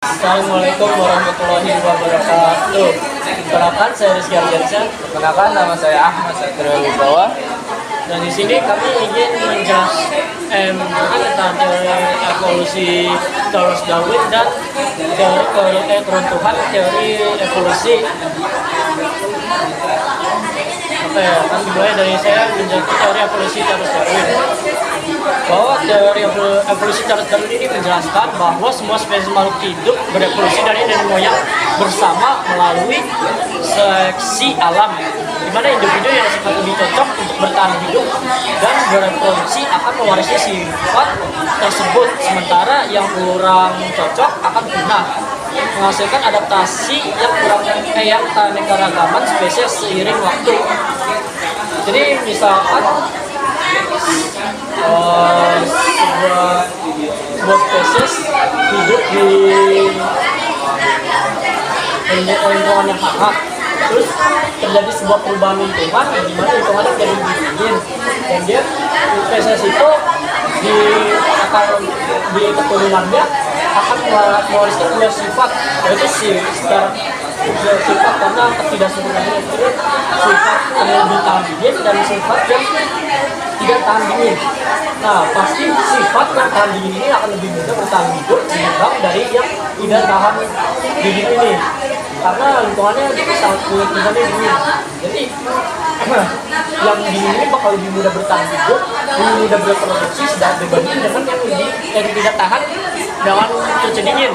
Assalamualaikum warahmatullahi wabarakatuh. Perkenalkan, saya Rizky Ardiansyah. Perkenalkan, nama saya Ahmad Satrio Wibawa. Dan di sini kami ingin menjelaskan tentang teori evolusi Charles Darwin dan teori keruntuhan teori evolusi. Oke, akan dimulai dari saya menjelaskan teori evolusi Charles Darwin. Bahwa teori evolusi Charles Darwin ini menjelaskan bahwa semua spesies makhluk hidup berevolusi dari nenek moyang bersama melalui seleksi alam, di mana individu yang sifat lebih cocok untuk bertahan hidup dan berevolusi akan mewarisi sifat tersebut, sementara yang kurang cocok akan punah, menghasilkan adaptasi yang keanekaragaman spesies seiring waktu. Jadi misalkan sebuah spesies hidup di lingkungan yang hangat, terus terjadi sebuah perubahan lingkungan di mana lingkungannya menjadi lebih dingin, dan dia spesies itu di keturunannya akan mewariskan dua sifat, yaitu sifat karena ketidaksempurnaannya, itu sifat yang lebih tahan dingin dan sifat yang tidak tahan dingin. Nah, pasti sifat yang tahan dingin ini akan lebih mudah bertahan hidup ketimbang dari yang tidak tahan dingin ini, karena lingkungannya sangat dingin. Jadi yang dingin ini bakal lebih mudah bertahan hidup, lebih mudah berproduksi dibanding dengan yang tidak tahan dengan cuaca dingin.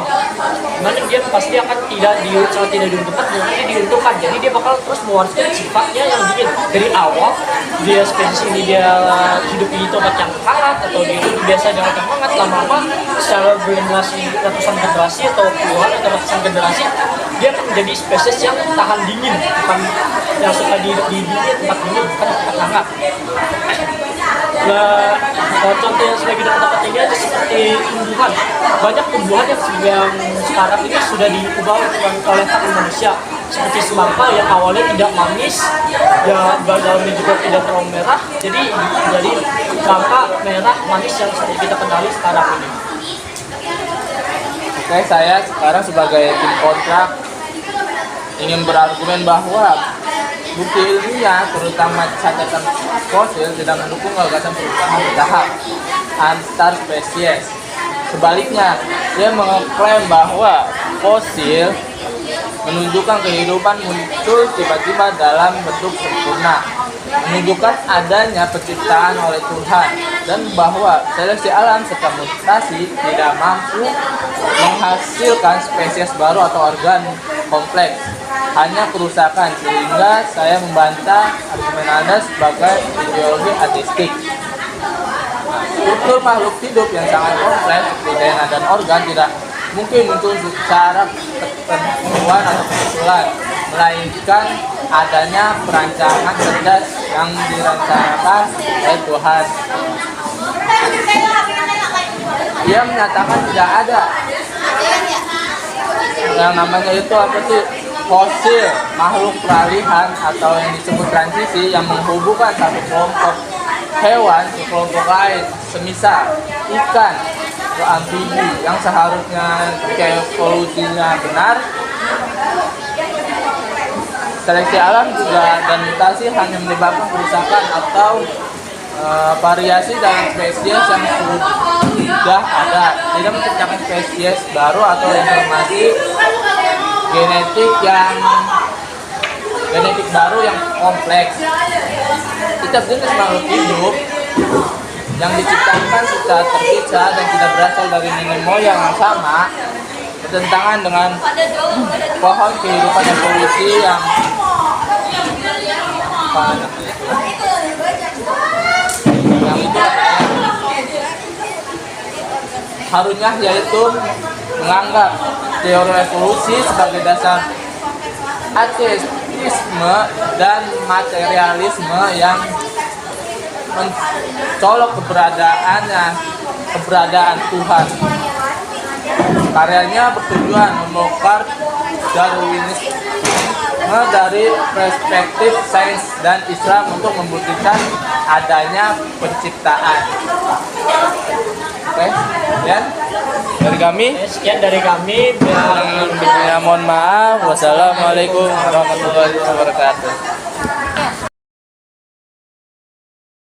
Dimana dia pasti akan tidak diuntungkan, nanti diuntungkan. Jadi dia bakal terus mewariskan sifatnya yang dingin dari awal. Dia spesies ini dia hidup di tempat yang hangat, atau dia hidup biasa di tempat yang hangat, lama-lama secara generasi ratusan generasi atau puluhan atau ratusan generasi dia akan menjadi spesies yang tahan dingin, bukan yang suka di dingin, tempat dingin, bukan tempat hangat. Nah, contoh yang sebagai tempat ini aja seperti tumbuhan. Banyak tumbuhan yang sekarang ini sudah diubah oleh tangan manusia, seperti semangka yang awalnya tidak manis, ya dalamnya juga tidak terlalu merah, jadi semangka merah manis yang seperti kita kenali sekarang ini. Oke, saya sekarang sebagai tim kontrak ingin berargumen bahwa bukti ilmiah, terutama catatan fosil, tidak mendukung gagasan perubahan bertahap antar spesies. Sebaliknya, dia mengklaim bahwa fosil menunjukkan kehidupan muncul tiba-tiba dalam bentuk sempurna, menunjukkan adanya penciptaan oleh Tuhan, dan bahwa seleksi alam serta mutasi tidak mampu menghasilkan spesies baru atau organ kompleks, hanya kerusakan, sehingga saya membantah argumen Anda sebagai ideologi ateistik. Struktur makhluk hidup yang sangat kompleks seperti DNA dan organ tidak mungkin muncul secara ketentuan atau kebetulan, melainkan adanya perancangan cerdas yang dirancangkan oleh Tuhan. Dia menyatakan tidak ada yang namanya itu apa sih, fosil, makhluk peralihan atau yang disebut transisi yang menghubungkan satu kelompok hewan ke kelompok lain, semisal ikan atau amfibi yang seharusnya evolusinya benar. Seleksi alam juga dan mutasi hanya menyebabkan kerusakan atau variasi dalam spesies yang sudah ada, tidak menciptakan spesies baru atau informasi genetik baru yang kompleks. Setiap jenis makhluk hidup yang diciptakan secara terpisah dan tidak berasal dari nenek moyang yang sama bertentangan dengan pohon kehidupan evolusi yang itu harusnya, yaitu menganggap teori evolusi sebagai dasar ateisme dan materialisme yang mencolok keberadaan Tuhan. Karyanya bertujuan membongkar Darwinisme dari perspektif sains dan Islam untuk membuktikan adanya penciptaan. Oke, dan dari kami. Sekian dari kami. Mohon maaf. Wassalamualaikum warahmatullahi wabarakatuh.